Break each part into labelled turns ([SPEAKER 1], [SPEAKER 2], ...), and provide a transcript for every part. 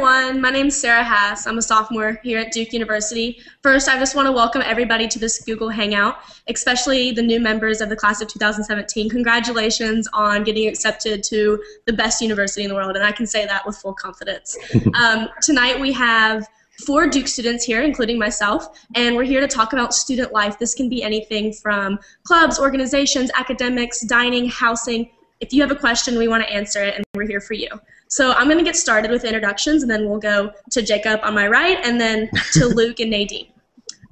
[SPEAKER 1] everyone. My name is Sarah Hass. I'm a sophomore here at Duke University. First, I just want to welcome everybody to this Google Hangout, especially the new members of the class of 2017. Congratulations on getting accepted to the best university in the world, and I can say that with full confidence. Tonight we have 4 Duke students here, including myself, and we're here to talk about student life. This can be anything from clubs, organizations, academics, dining, housing. If you have a question, we want to answer it, and we're here for you. So I'm going to get started with introductions, and then we'll go to Jacob on my right, and then to Luke and Nadine.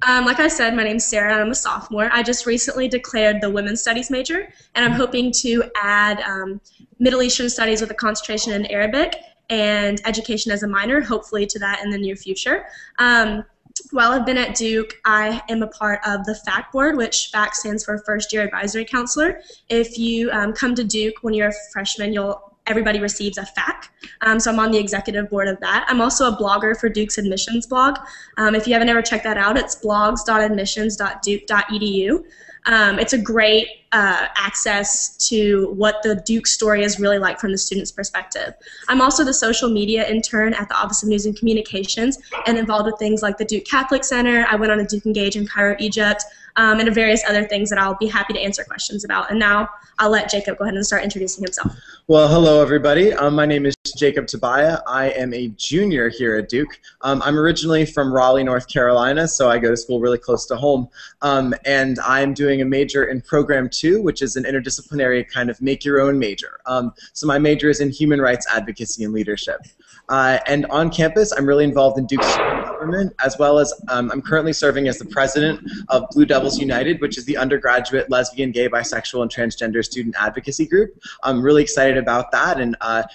[SPEAKER 1] Like I said, my name's Sarah, and I'm a sophomore. I just recently declared the Women's Studies major, and I'm hoping to add Middle Eastern Studies with a concentration in Arabic and education as a minor, hopefully to that in the near future. While I've been at Duke, I am a part of the FAC board, which FAC stands for First Year Advisory Counselor. If you come to Duke when you're a freshman, everybody receives a FAC, so I'm on the executive board of that. I'm also a blogger for Duke's admissions blog. If you haven't ever checked that out, it's blogs.admissions.duke.edu. It's a great access to what the Duke story is really like from the student's perspective. I'm also the social media intern at the Office of News and Communications and involved with things like the Duke Catholic Center. I went on a Duke Engage in Cairo, Egypt, and various other things that I'll be happy to answer questions about. And now I'll let Jacob go ahead and start introducing himself.
[SPEAKER 2] Well, hello everybody. My name is Jacob Tobiah. I am a junior here at Duke. I'm originally from Raleigh, North Carolina, so I go to school really close to home. And I'm doing a major in Program 2, which is an interdisciplinary kind of make your own major. So my major is in human rights advocacy and leadership. And on campus, I'm really involved in Duke's student government, as well as I'm currently serving as the president of Blue Devils United, which is the undergraduate lesbian, gay, bisexual, and transgender student advocacy group. I'm really excited about that and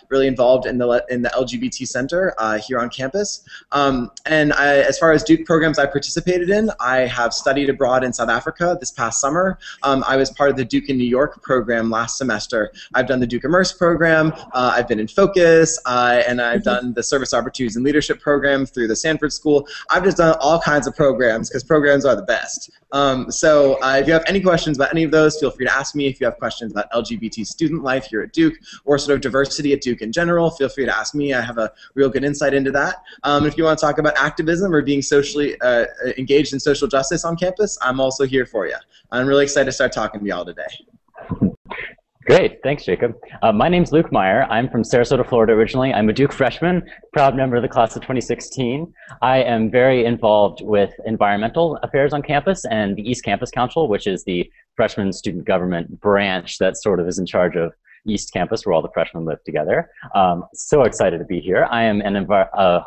[SPEAKER 2] really involved in the LGBT Center here on campus. As far as Duke programs I participated in, I have studied abroad in South Africa this past summer. I was part of the Duke in New York program last semester. I've done the Duke Immerse program, I've been in Focus, and I've done the Service Opportunities and Leadership program through the Sanford School. I've just done all kinds of programs because programs are the best. If you have any questions about any of those, feel free to ask me. If you have questions about LGBT student life here at Duke or sort of diversity at Duke in general, feel free to ask me. I have a real good insight into that. If you want to talk about activism or being socially engaged in social justice on campus, I'm also here for you. I'm really excited to start talking to y'all today.
[SPEAKER 3] Great, thanks Jacob. My name's Luke Meyer. I'm from Sarasota, Florida originally. I'm a Duke freshman, proud member of the class of 2016. I am very involved with environmental affairs on campus and the East Campus Council, which is the freshman student government branch that sort of is in charge of East Campus, where all the freshmen live together. So excited to be here. I am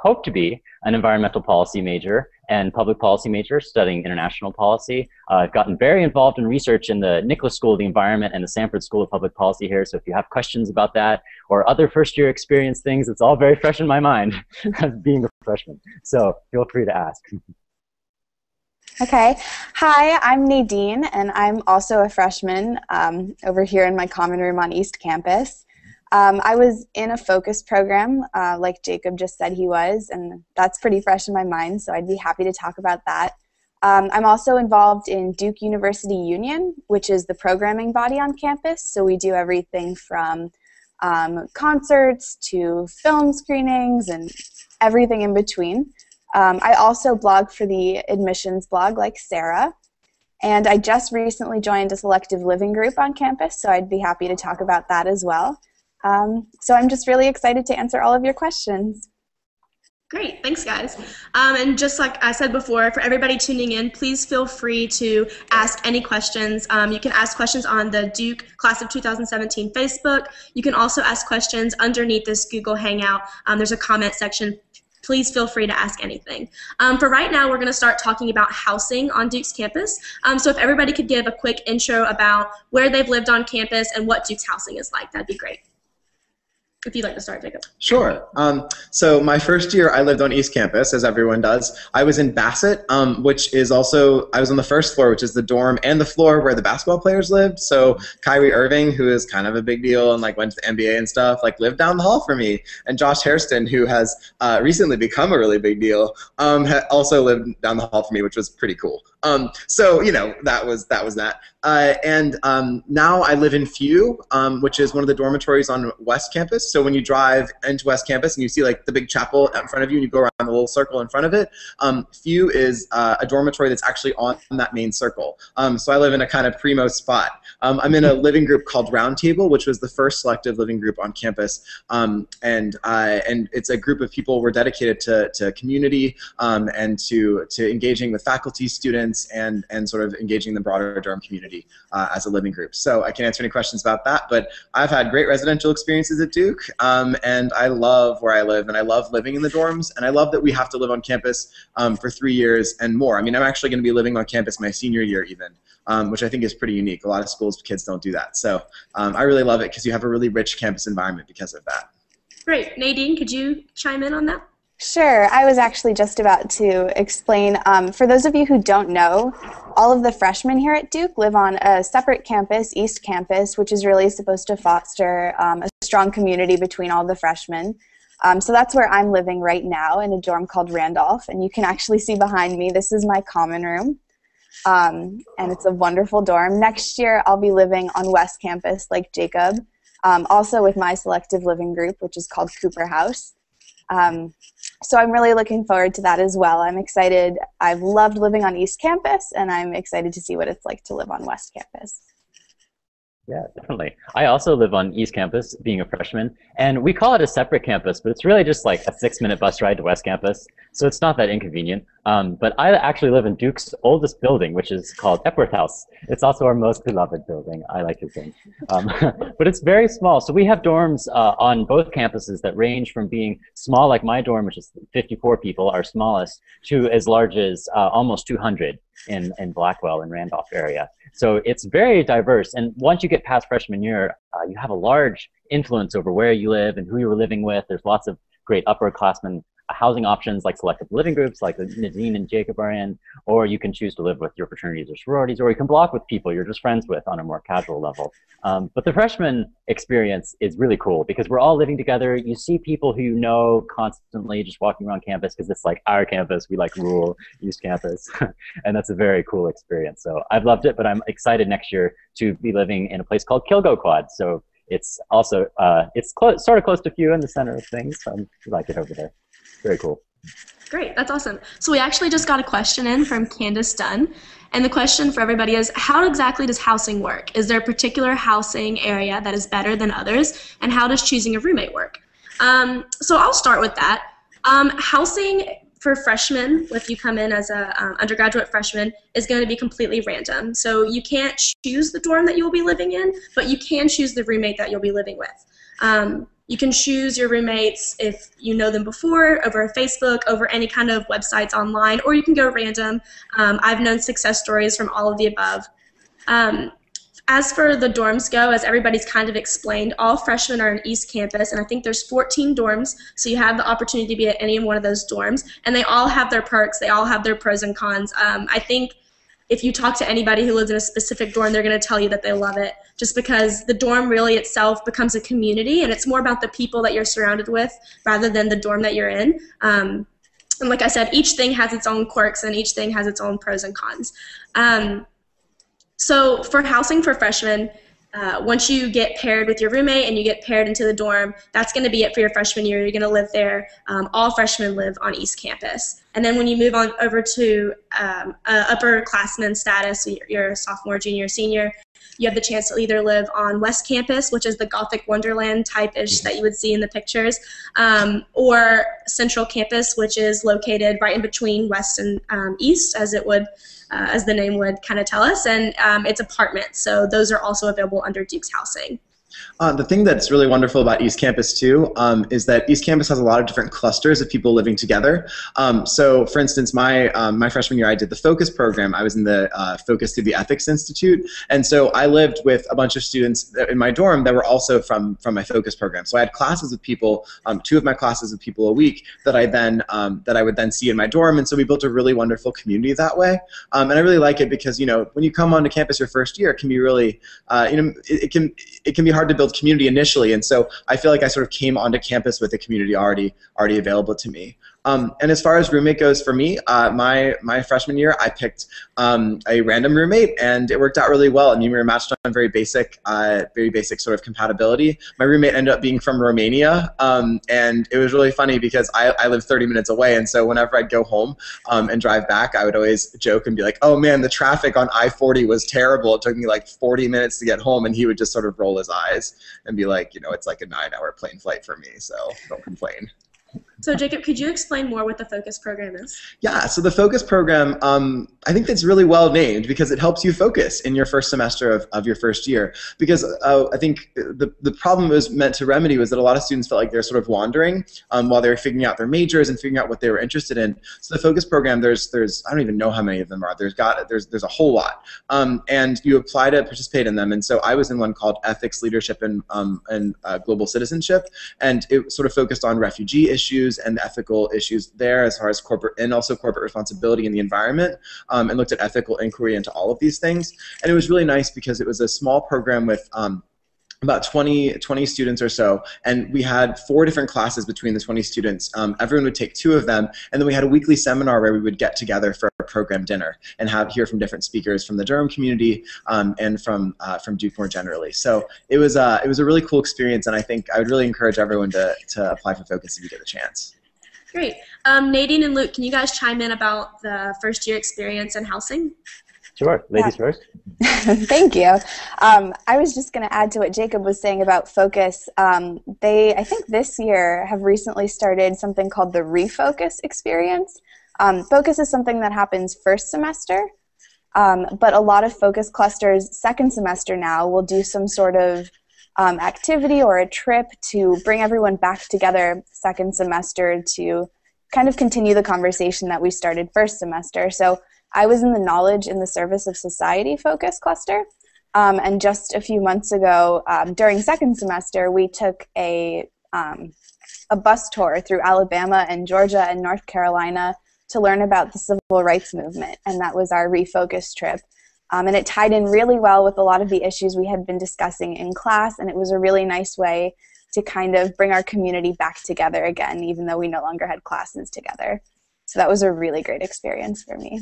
[SPEAKER 3] hope to be an environmental policy major and public policy major studying international policy. I've gotten very involved in research in the Nicholas School of the Environment and the Sanford School of Public Policy here, so if you have questions about that or other first year experience things, it's all very fresh in my mind as being a freshman. So feel free to ask.
[SPEAKER 4] Okay. Hi, I'm Nadine, and I'm also a freshman over here in my common room on East Campus. I was in a focus program, like Jacob just said he was, and that's pretty fresh in my mind, so I'd be happy to talk about that. I'm also involved in Duke University Union, which is the programming body on campus, so we do everything from concerts to film screenings and everything in between. I also blog for the admissions blog like Sarah, and I just recently joined a selective living group on campus, so I'd be happy to talk about that as well. So I'm just really excited to answer all of your questions.
[SPEAKER 1] Great, thanks guys. And just like I said before, for everybody tuning in, please feel free to ask any questions. You can ask questions on the Duke Class of 2017 Facebook. You can also ask questions underneath this Google Hangout. There's a comment section. Please feel free to ask anything. For right now, we're going to start talking about housing on Duke's campus. So if everybody could give a quick intro about where they've lived on campus and what Duke's housing is like, that'd be great. If you'd like to start, Jacob.
[SPEAKER 2] Sure. So my first year, I lived on East Campus, as everyone does. I was in Bassett, which is also, I was on the first floor, which is the dorm and the floor where the basketball players lived. So Kyrie Irving, who is kind of a big deal and like went to the NBA and stuff, like lived down the hall from me. And Josh Hairston, who has recently become a really big deal, also lived down the hall from me, which was pretty cool. So that was that. And now I live in Few, which is one of the dormitories on West Campus. So when you drive into West Campus and you see like the big chapel in front of you and you go around the little circle in front of it, Few is a dormitory that's actually on that main circle. So I live in a kind of primo spot. I'm in a living group called Roundtable, which was the first selective living group on campus. And it's a group of people we're dedicated to community and to engaging with faculty, students, and sort of engaging the broader Durham community as a living group. So I can answer any questions about that, but I've had great residential experiences at Duke, and I love where I live, and I love living in the dorms, and I love that we have to live on campus for 3 years and more. I mean, I'm actually going to be living on campus my senior year even, which I think is pretty unique. A lot of schools, kids don't do that. So I really love it because you have a really rich campus environment because of that.
[SPEAKER 1] Great. Nadine, could you chime in on that?
[SPEAKER 4] Sure. I was actually just about to explain. For those of you who don't know, all of the freshmen here at Duke live on a separate campus, East Campus, which is really supposed to foster a strong community between all the freshmen. So that's where I'm living right now, in a dorm called Randolph. And you can actually see behind me, this is my common room. And it's a wonderful dorm. Next year, I'll be living on West Campus like Jacob, also with my selective living group, which is called Cooper House. So I'm really looking forward to that as well. I'm excited. I've loved living on East Campus, and I'm excited to see what it's like to live on West Campus.
[SPEAKER 3] Yeah, definitely. I also live on East Campus, being a freshman, and we call it a separate campus, but it's really just like a 6-minute bus ride to West Campus, so it's not that inconvenient. But I actually live in Duke's oldest building, which is called Epworth House. It's also our most beloved building, I like to think. But it's very small, so we have dorms on both campuses that range from being small, like my dorm, which is 54 people, our smallest, to as large as almost 200 in Blackwell and Randolph area. So it's very diverse, and once you get past freshman year, you have a large influence over where you live and who you're living with. There's lots of great upperclassmen housing options like selective living groups like Nadine and Jacob are in, or you can choose to live with your fraternities or sororities, or you can block with people you're just friends with on a more casual level. But the freshman experience is really cool because we're all living together. You see people who you know constantly just walking around campus because it's like our campus. We like rule East Campus, and that's a very cool experience. So I've loved it, but I'm excited next year to be living in a place called Kilgo Quad. So it's also, it's sort of close to Few in the center of things. So I like it over there. Very cool.
[SPEAKER 1] Great, that's awesome. So we actually just got a question in from Candace Dunn, and the question for everybody is, how exactly does housing work? Is there a particular housing area that is better than others, and how does choosing a roommate work? So I'll start with that. Housing for freshmen, if you come in as an undergraduate freshman, is going to be completely random. So you can't choose the dorm that you'll be living in, but you can choose the roommate that you'll be living with. You can choose your roommates if you know them before, over Facebook, over any kind of websites online, or you can go random. I've known success stories from all of the above. As for the dorms go, as everybody's kind of explained, all freshmen are in East Campus, and I think there's 14 dorms, so you have the opportunity to be at any one of those dorms, and they all have their perks, they all have their pros and cons. I think if you talk to anybody who lives in a specific dorm, they're going to tell you that they love it, just because the dorm really itself becomes a community, and it's more about the people that you're surrounded with rather than the dorm that you're in. And like I said, each thing has its own quirks, and each thing has its own pros and cons. So for housing for freshmen, once you get paired with your roommate and you get paired into the dorm, that's going to be it for your freshman year. You're going to live there. All freshmen live on East Campus. And then when you move on over to upperclassmen status, so you're a sophomore, junior, senior, you have the chance to either live on West Campus, which is the Gothic Wonderland type-ish that you would see in the pictures, or Central Campus, which is located right in between West and East, as it would, as the name would kind of tell us, and it's apartments. So those are also available under Duke's housing.
[SPEAKER 2] The thing that's really wonderful about East Campus too is that East Campus has a lot of different clusters of people living together. So for instance, my freshman year I did the Focus program. I was in the Focus through the Ethics Institute, and so I lived with a bunch of students in my dorm that were also from my Focus program. So I had classes with people, 2 of my classes with people a week that I would then see in my dorm, and so we built a really wonderful community that way. And I really like it because when you come onto campus your first year, it can be really it can be hard to build community initially, and so I feel like I sort of came onto campus with a community already available to me. And as far as roommate goes for me, my freshman year, I picked a random roommate, and it worked out really well. I mean, we were matched on very basic sort of compatibility. My roommate ended up being from Romania, and it was really funny because I live 30 minutes away, and so whenever I'd go home and drive back, I would always joke and be like, "Oh man, the traffic on I-40 was terrible. It took me like 40 minutes to get home," and he would just sort of roll his eyes and be like, "You know, it's like a 9-hour plane flight for me, so don't complain."
[SPEAKER 1] So Jacob, could you explain more what the Focus program is?
[SPEAKER 2] Yeah, so the Focus program, I think that's really well named because it helps you focus in your first semester of your first year. Because I think the problem it was meant to remedy was that a lot of students felt like they're sort of wandering while they were figuring out their majors and figuring out what they were interested in. So the Focus program, there's I don't even know how many of them are. There's a whole lot, and you apply to participate in them. And so I was in one called Ethics, Leadership, and Global Citizenship, and it sort of focused on refugee issues and ethical issues there as far as corporate and also corporate responsibility in the environment, and looked at ethical inquiry into all of these things. And it was really nice because it was a small program with about 20 students or so, and we had 4 different classes between the 20 students. Everyone would take 2 of them, and then we had a weekly seminar where we would get together for a program dinner and hear from different speakers from the Durham community and from Duke more generally. So it was a really cool experience, and I think I would really encourage everyone to apply for Focus if you get a chance.
[SPEAKER 1] Great. Nadine and Luke, can you guys chime in about the first year experience in housing?
[SPEAKER 3] Sure. Ladies first.
[SPEAKER 4] Thank you. I was just going to add to what Jacob was saying about Focus. I think this year, have recently started something called the Refocus experience. Focus is something that happens first semester, but a lot of Focus clusters second semester now will do some sort of activity or a trip to bring everyone back together second semester to kind of continue the conversation that we started first semester. So I was in the Knowledge in the Service of Society Focus cluster, and just a few months ago, during second semester, we took a bus tour through Alabama and Georgia and North Carolina to learn about the civil rights movement, and that was our Refocus trip. And it tied in really well with a lot of the issues we had been discussing in class, and it was a really nice way to kind of bring our community back together again, even though we no longer had classes together. So that was a really great experience for me.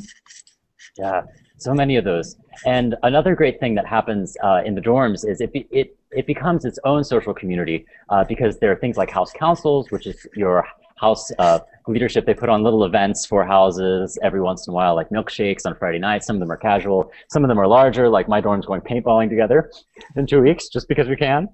[SPEAKER 3] Yeah, so many of those. And another great thing that happens in the dorms is it becomes its own social community because there are things like house councils, which is your house leadership. They put on little events for houses every once in a while, like milkshakes on Friday nights. Some of them are casual. Some of them are larger, like my dorm's going paintballing together in 2 weeks just because we can,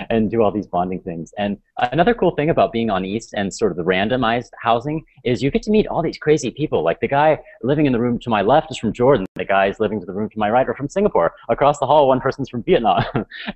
[SPEAKER 3] and do all these bonding things. And another cool thing about being on East and sort of the randomized housing is you get to meet all these crazy people. Like the guy living in the room to my left is from Jordan. The guys living to the room to my right are from Singapore. Across the hall, one person's from Vietnam.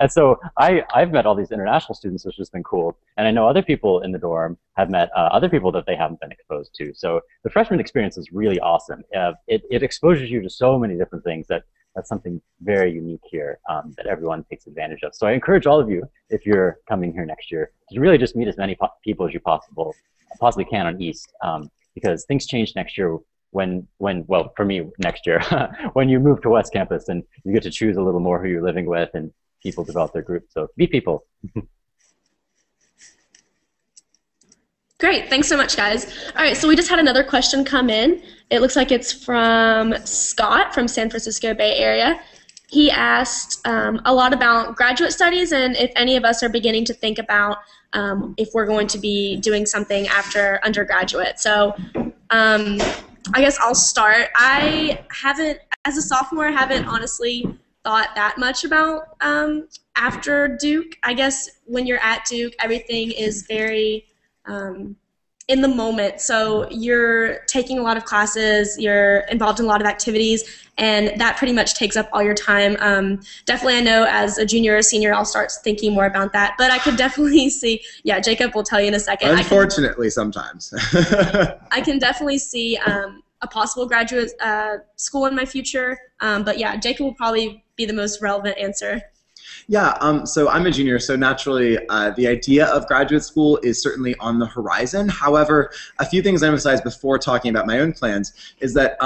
[SPEAKER 3] And so I've met all these international students, which has been cool. And I know other people in the dorm have met other people that they haven't been exposed to. So the freshman experience is really awesome. It exposes you to so many different things that's something very unique here that everyone takes advantage of. So I encourage all of you, if you're coming here next year, to really just meet as many people as you possibly can on East, because things change next year well, for me, next year, when you move to West Campus and you get to choose a little more who you're living with and people develop their group. So meet people.
[SPEAKER 1] Great, thanks so much, guys. All right, so we just had another question come in. It looks like it's from Scott from San Francisco Bay Area. He asked a lot about graduate studies and if any of us are beginning to think about if we're going to be doing something after undergraduate. So I guess I'll start. I haven't, as a sophomore, haven't honestly thought that much about after Duke. I guess when you're at Duke, everything is very in the moment. So you're taking a lot of classes, you're involved in a lot of activities, and that pretty much takes up all your time. Definitely I know as a junior or senior I'll start thinking more about that, but I could definitely see, yeah, Jacob will tell you in a second.
[SPEAKER 2] Unfortunately, sometimes.
[SPEAKER 1] I can definitely see a possible graduate school in my future, but yeah, Jacob will probably be the most relevant answer.
[SPEAKER 2] Yeah, so I'm a junior, so naturally the idea of graduate school is certainly on the horizon. However, a few things I emphasized before talking about my own plans is that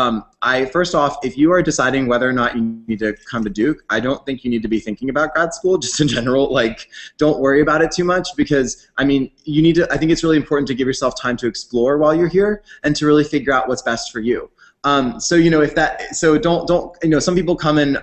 [SPEAKER 2] first off, if you are deciding whether or not you need to come to Duke, I don't think you need to be thinking about grad school, just in general. Like, don't worry about it too much because, I mean, I think it's really important to give yourself time to explore while you're here and to really figure out what's best for you. So don't some people come in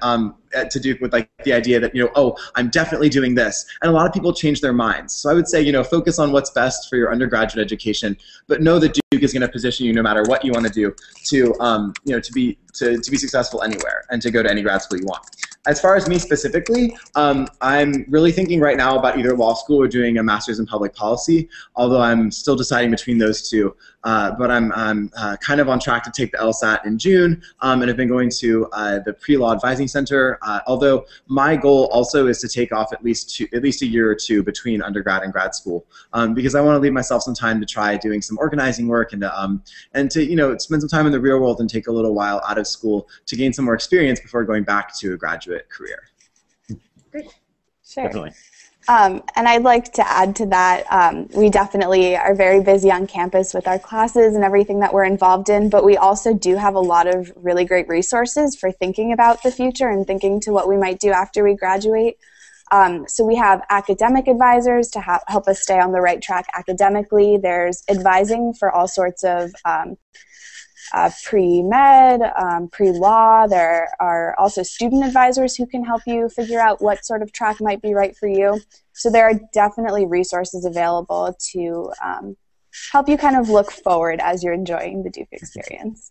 [SPEAKER 2] to Duke with like the idea that oh, I'm definitely doing this, and a lot of people change their minds. So I would say focus on what's best for your undergraduate education, but know that Duke is going to position you no matter what you want to do to be successful anywhere and to go to any grad school you want. As far as me specifically, I'm really thinking right now about either law school or doing a master's in public policy, although I'm still deciding between those two. But I'm kind of on track to take the LSAT in June, and have been going to the pre-law advising center, although my goal also is to take off at least a year or two between undergrad and grad school, because I want to leave myself some time to try doing some organizing work and to spend some time in the real world and take a little while out of school to gain some more experience before going back to a graduate career.
[SPEAKER 4] Great. Sure.
[SPEAKER 3] Definitely.
[SPEAKER 4] And I'd like to add to that, we definitely are very busy on campus with our classes and everything that we're involved in, but we also do have a lot of really great resources for thinking about the future and thinking to what we might do after we graduate. So we have academic advisors to help us stay on the right track academically. There's advising for all sorts of pre-med, pre-law. There are also student advisors who can help you figure out what sort of track might be right for you. So there are definitely resources available to help you kind of look forward as you're enjoying the Duke experience.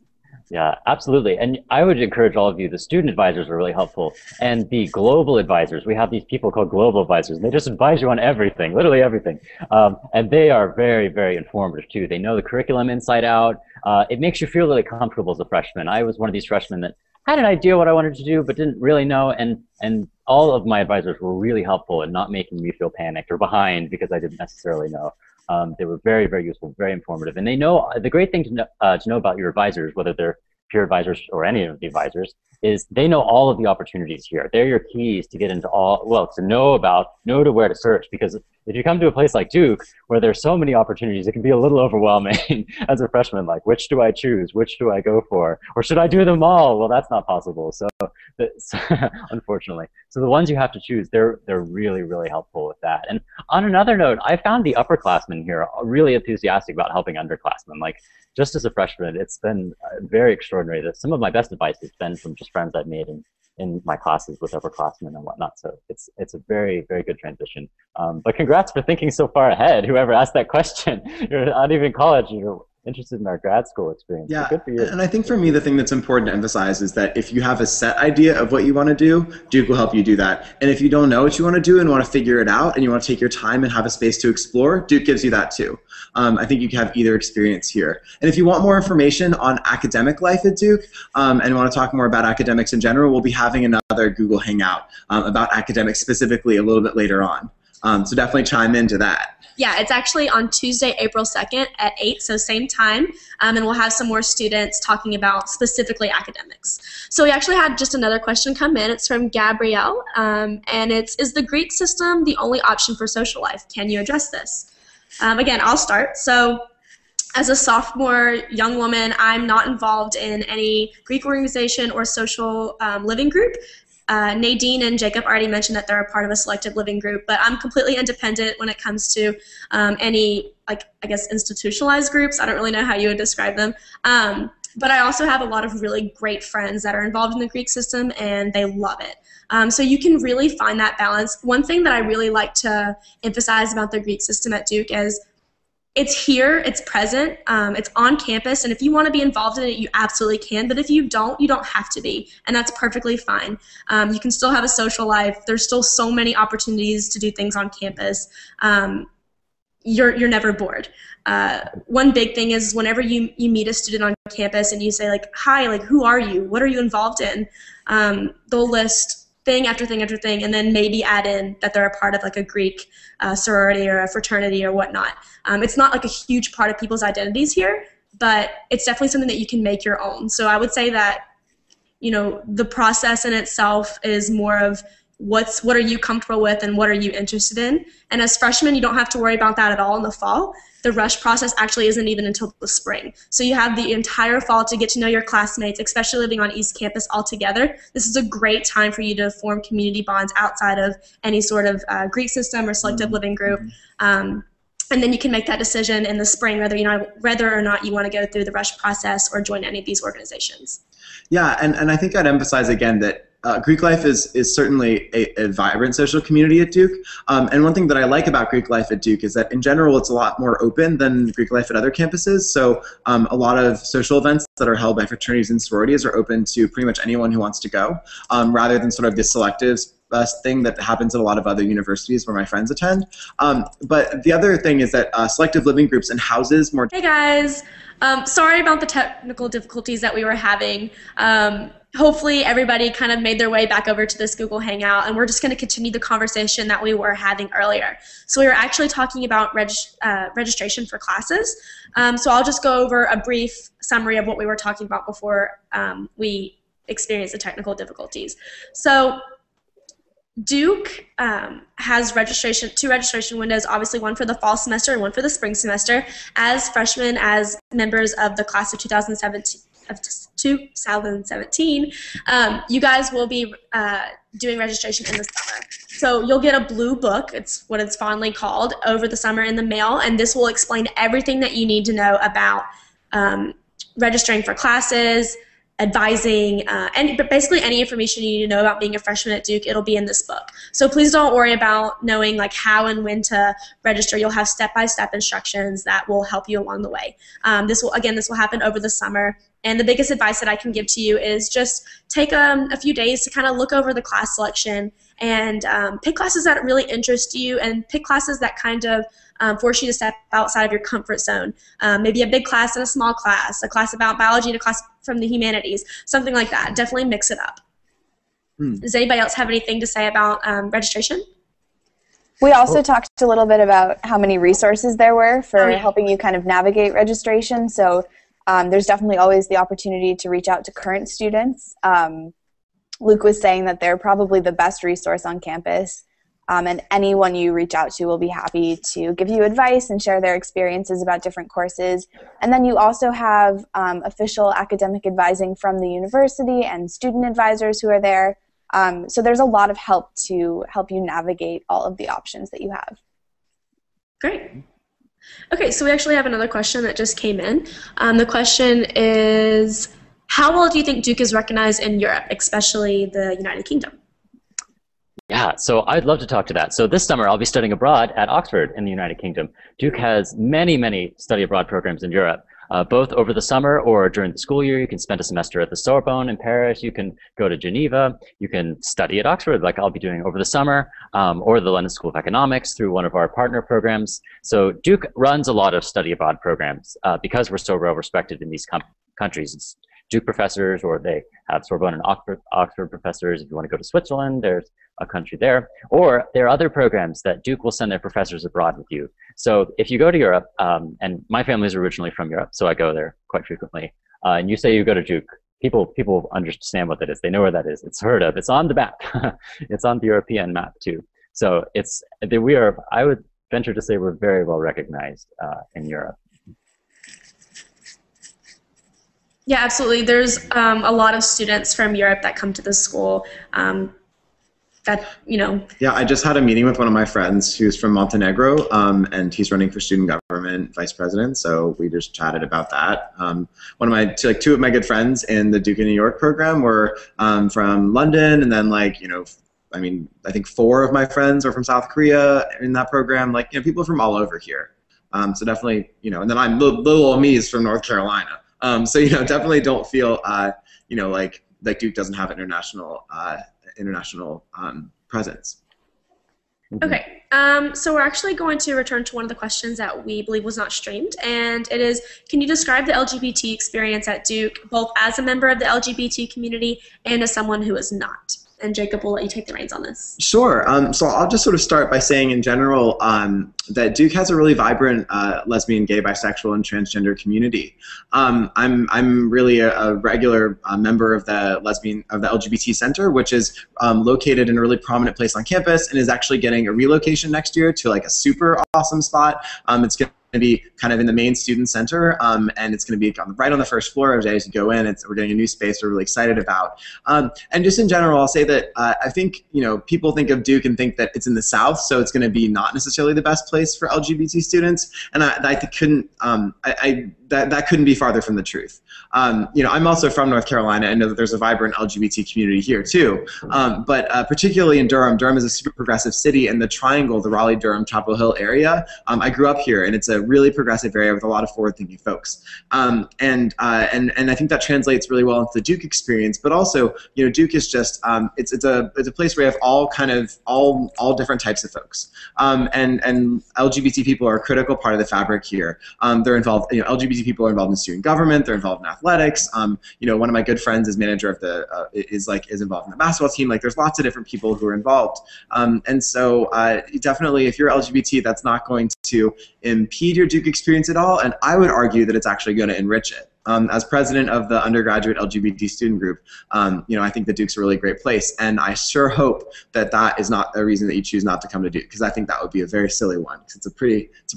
[SPEAKER 3] Yeah, absolutely. And I would encourage all of you, the student advisors are really helpful. And the global advisors, we have these people called global advisors, and they just advise you on everything, literally everything. And they are very, very informative too. They know the curriculum inside out. It makes you feel really comfortable as a freshman. I was one of these freshmen that had an idea what I wanted to do, but didn't really know. And all of my advisors were really helpful in not making me feel panicked or behind because I didn't necessarily know. They were very, very useful, very informative. And they know, the great thing to know about your advisors, whether they're peer advisors or any of the advisors, is they know all of the opportunities here. They're your keys to get into to know to where to search. Because if you come to a place like Duke, where there's so many opportunities, it can be a little overwhelming as a freshman, like, which do I choose? Which do I go for? Or should I do them all? Well, that's not possible, unfortunately. So the ones you have to choose, they're really, really helpful with that. And on another note, I found the upperclassmen here really enthusiastic about helping underclassmen. Like, just as a freshman, it's been very extraordinary. That some of my best advice has been from just friends I've made in my classes with upperclassmen and whatnot. So it's a very, very good transition. But congrats for thinking so far ahead. Whoever asked that question, you're not even college, you're interested in our grad school experience.
[SPEAKER 2] Yeah,
[SPEAKER 3] so good for you.
[SPEAKER 2] And I think for me, the thing that's important to emphasize is that if you have a set idea of what you want to do, Duke will help you do that. And if you don't know what you want to do and want to figure it out and you want to take your time and have a space to explore, Duke gives you that too. I think you can have either experience here. And if you want more information on academic life at Duke and want to talk more about academics in general, we'll be having another Google Hangout about academics specifically a little bit later on. So definitely chime into that.
[SPEAKER 1] Yeah, it's actually on Tuesday, April 2nd at 8, so same time, and we'll have some more students talking about specifically academics. So we actually had just another question come in. It's from Gabrielle, and is the Greek system the only option for social life? Can you address this? Again, I'll start. So as a sophomore young woman, I'm not involved in any Greek organization or social living group. Nadine and Jacob already mentioned that they're a part of a selective living group, but I'm completely independent when it comes to any, I guess, institutionalized groups. I don't really know how you would describe them. But I also have a lot of really great friends that are involved in the Greek system, and they love it. So you can really find that balance. One thing that I really like to emphasize about the Greek system at Duke is it's here, it's present, it's on campus, and if you want to be involved in it, you absolutely can, but if you don't have to be, and that's perfectly fine. You can still have a social life. There's still so many opportunities to do things on campus. You're never bored. One big thing is whenever you meet a student on campus and you say, like, hi, like, who are you? What are you involved in? They'll list thing after thing after thing, and then maybe add in that they're a part of like a Greek sorority or a fraternity or whatnot. It's not like a huge part of people's identities here, but it's definitely something that you can make your own. So I would say that, the process in itself is more of what are you comfortable with and what are you interested in. And as freshmen, you don't have to worry about that at all in the fall. The rush process actually isn't even until the spring. So you have the entire fall to get to know your classmates, especially living on East Campus all together. This is a great time for you to form community bonds outside of any sort of Greek system or selective living group. And then you can make that decision in the spring whether or not you want to go through the rush process or join any of these organizations.
[SPEAKER 2] Yeah, and I think I'd emphasize again that Greek life is certainly a vibrant social community at Duke. And one thing that I like about Greek life at Duke is that in general it's a lot more open than Greek life at other campuses. So a lot of social events that are held by fraternities and sororities are open to pretty much anyone who wants to go, rather than sort of this selective thing that happens at a lot of other universities where my friends attend. But the other thing is that selective living groups and houses more...
[SPEAKER 1] Hey guys, sorry about the technical difficulties that we were having. Hopefully everybody kind of made their way back over to this Google Hangout, and we're just going to continue the conversation that we were having earlier. So we were actually talking about registration for classes. So I'll just go over a brief summary of what we were talking about before we experienced the technical difficulties. So Duke has two registration windows, obviously one for the fall semester and one for the spring semester. As freshmen, as members of the class of 2017, you guys will be doing registration in the summer. So you'll get a blue book, it's what it's fondly called, over the summer in the mail, and this will explain everything that you need to know about registering for classes, advising, but basically any information you need to know about being a freshman at Duke, it'll be in this book. So please don't worry about knowing like how and when to register. You'll have step-by-step instructions that will help you along the way. This will happen over the summer. And the biggest advice that I can give to you is just take a few days to kind of look over the class selection and pick classes that really interest you, and pick classes that kind of force you to step outside of your comfort zone. Maybe a big class and a small class, a class about biology and a class from the humanities, something like that. Definitely mix it up. Does anybody else have anything to say about registration?
[SPEAKER 4] We also talked a little bit about how many resources there were for helping you kind of navigate registration. So there's definitely always the opportunity to reach out to current students. Luke was saying that they're probably the best resource on campus. And anyone you reach out to will be happy to give you advice and share their experiences about different courses. And then you also have official academic advising from the university and student advisors who are there. So there's a lot of help to help you navigate all of the options that you have.
[SPEAKER 1] Great. Okay, so we actually have another question that just came in. The question is, how well do you think Duke is recognized in Europe, especially the United Kingdom?
[SPEAKER 3] Yeah, so I'd love to talk to that. So this summer I'll be studying abroad at Oxford in the United Kingdom. Duke has many, many study abroad programs in Europe, both over the summer or during the school year. You can spend a semester at the Sorbonne in Paris. You can go to Geneva. You can study at Oxford, like I'll be doing over the summer, or the London School of Economics through one of our partner programs. So Duke runs a lot of study abroad programs because we're so well respected in these countries. It's Duke professors, or they have Sorbonne and Oxford professors. If you want to go to Switzerland, there's a country there. Or there are other programs that Duke will send their professors abroad with you. So if you go to Europe, and my family is originally from Europe, so I go there quite frequently, and you say you go to Duke, people understand what that is. They know where that is. It's heard of. It's on the map. It's on the European map too. So I would venture to say we're very well recognized in Europe.
[SPEAKER 1] Yeah, absolutely. There's a lot of students from Europe that come to the school.
[SPEAKER 2] Yeah, I just had a meeting with one of my friends who's from Montenegro, and he's running for student government vice president. So we just chatted about that. Two of my good friends in the Duke of New York program were from London, and then I think 4 of my friends are from South Korea in that program. People from all over here. So definitely, and then little old me is from North Carolina. So definitely don't feel like Duke doesn't have international presence.
[SPEAKER 1] Okay, so we're actually going to return to one of the questions that we believe was not streamed, and it is, can you describe the LGBT experience at Duke, both as a member of the LGBT community and as someone who is not? and Jacob, will let you take the reins on this.
[SPEAKER 2] Sure. So I'll just sort of start by saying in general that Duke has a really vibrant lesbian, gay, bisexual, and transgender community. I'm really a regular member of the LGBT Center, which is located in a really prominent place on campus and is actually getting a relocation next year to like a super awesome spot. It's going to be kind of in the main student center, and it's going to be right on the first floor as you go in. We're getting a new space we're really excited about. And just in general, I'll say that I think, people think of Duke and think that it's in the South, so it's going to be not necessarily the best place for LGBT students, and that couldn't be farther from the truth. I'm also from North Carolina. I know that there's a vibrant LGBT community here too, but particularly in Durham. Durham is a super progressive city, and the Triangle, the Raleigh-Durham Chapel Hill area. I grew up here, and it's a really progressive area with a lot of forward-thinking folks. And I think that translates really well into the Duke experience. But also, Duke is just it's a place where you have all different types of folks. And LGBT people are a critical part of the fabric here. They're involved. LGBT people are involved in student government. They're involved in athletics. One of my good friends is manager of is involved in the basketball team. Like, there's lots of different people who are involved. And so definitely, if you're LGBT, that's not going to impede your Duke experience at all. And I would argue that it's actually going to enrich it. As president of the undergraduate LGBT student group, I think that Duke's a really great place, and I sure hope that that is not a reason that you choose not to come to Duke, because I think that would be a very silly one. Because it's a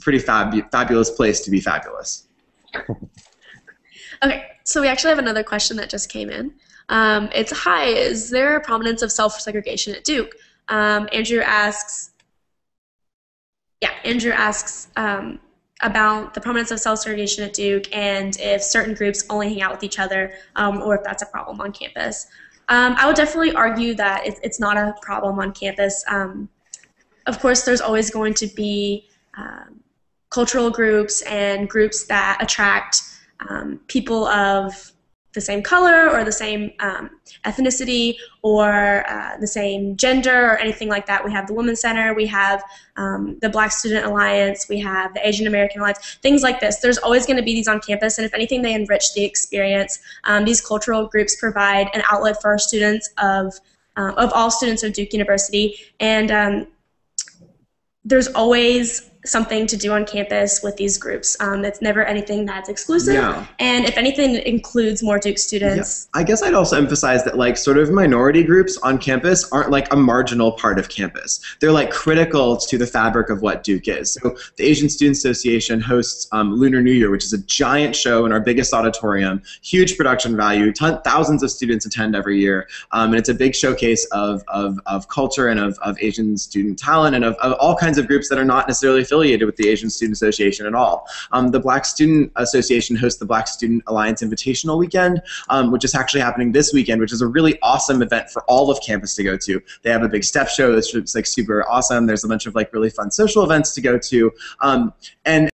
[SPEAKER 2] pretty fabulous place to be fabulous.
[SPEAKER 1] Okay, so we actually have another question that just came in. It's, hi, is there a prominence of self-segregation at Duke? Andrew asks about the prominence of self-segregation at Duke and if certain groups only hang out with each other, or if that's a problem on campus. I would definitely argue that it's not a problem on campus. Of course, there's always going to be cultural groups and groups that attract people of the same color or the same ethnicity or the same gender or anything like that. We have the Women's Center, we have the Black Student Alliance, we have the Asian American Alliance, things like this. There's always going to be these on campus, and if anything, they enrich the experience. These cultural groups provide an outlet for our students of all students of Duke University, and there's always something to do on campus with these groups. It's never anything that's exclusive,
[SPEAKER 2] yeah.
[SPEAKER 1] And if anything, it includes more Duke students.
[SPEAKER 2] Yeah. I guess I'd also emphasize that sort of minority groups on campus aren't like a marginal part of campus. They're critical to the fabric of what Duke is. So the Asian Student Association hosts Lunar New Year, which is a giant show in our biggest auditorium, huge production value, thousands of students attend every year, and it's a big showcase of culture and of Asian student talent and of all kinds of groups that are not necessarily affiliated with the Asian Student Association at all. The Black Student Association hosts the Black Student Alliance Invitational Weekend, which is actually happening this weekend, which is a really awesome event for all of campus to go to. They have a big step show that's super awesome. There's a bunch of really fun social events to go to, and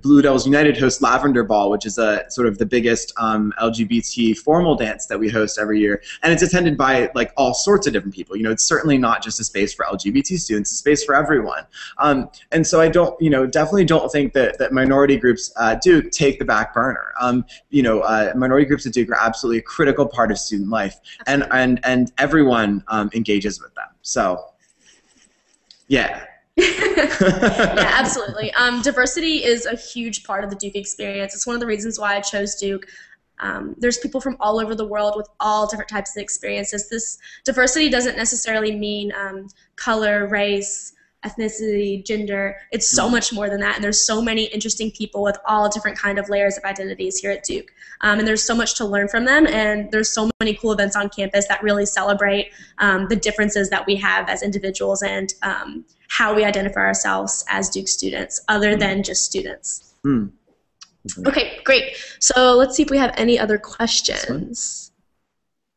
[SPEAKER 2] Blue Devils United hosts Lavender Ball, which is sort of the biggest LGBT formal dance that we host every year, and it's attended by all sorts of different people. It's certainly not just a space for LGBT students; it's a space for everyone. And so I definitely don't think that minority groups at Duke take the back burner. Minority groups at Duke are absolutely a critical part of student life, and everyone engages with them. So, yeah.
[SPEAKER 1] Yeah, absolutely. Diversity is a huge part of the Duke experience. It's one of the reasons why I chose Duke. There's people from all over the world with all different types of experiences. This diversity doesn't necessarily mean color, race, ethnicity, gender. It's so much more than that, and there's so many interesting people with all different kind of layers of identities here at Duke, and there's so much to learn from them, and there's so many cool events on campus that really celebrate the differences that we have as individuals and how we identify ourselves as Duke students other than just students. Okay, great. So let's see if we have any other questions.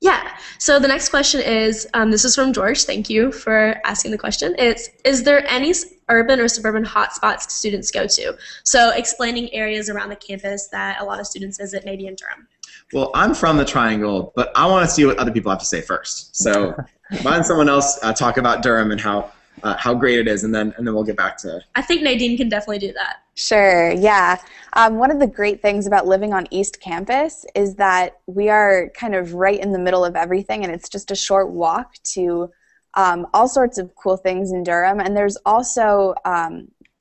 [SPEAKER 1] Yeah, so the next question is, this is from George. Thank you for asking the question. Is there any urban or suburban hotspots students go to? So explaining areas around the campus that a lot of students visit, maybe in Durham.
[SPEAKER 2] Well, I'm from the Triangle, but I want to see what other people have to say first. So why don't someone else talk about Durham and how how great it is, and then we'll get back to.
[SPEAKER 1] I think Nadine can definitely do that.
[SPEAKER 4] Sure, yeah. One of the great things about living on East Campus is that we are kind of right in the middle of everything, and it's just a short walk to all sorts of cool things in Durham. And there's also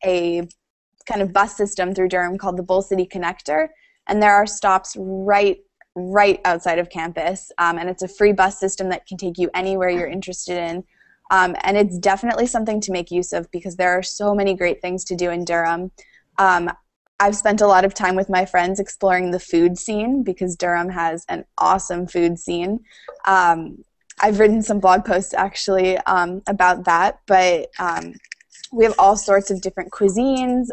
[SPEAKER 4] a kind of bus system through Durham called the Bull City Connector, and there are stops right outside of campus, and it's a free bus system that can take you anywhere you're interested in. And it's definitely something to make use of because there are so many great things to do in Durham. I've spent a lot of time with my friends exploring the food scene because Durham has an awesome food scene. I've written some blog posts actually about that, but we have all sorts of different cuisines.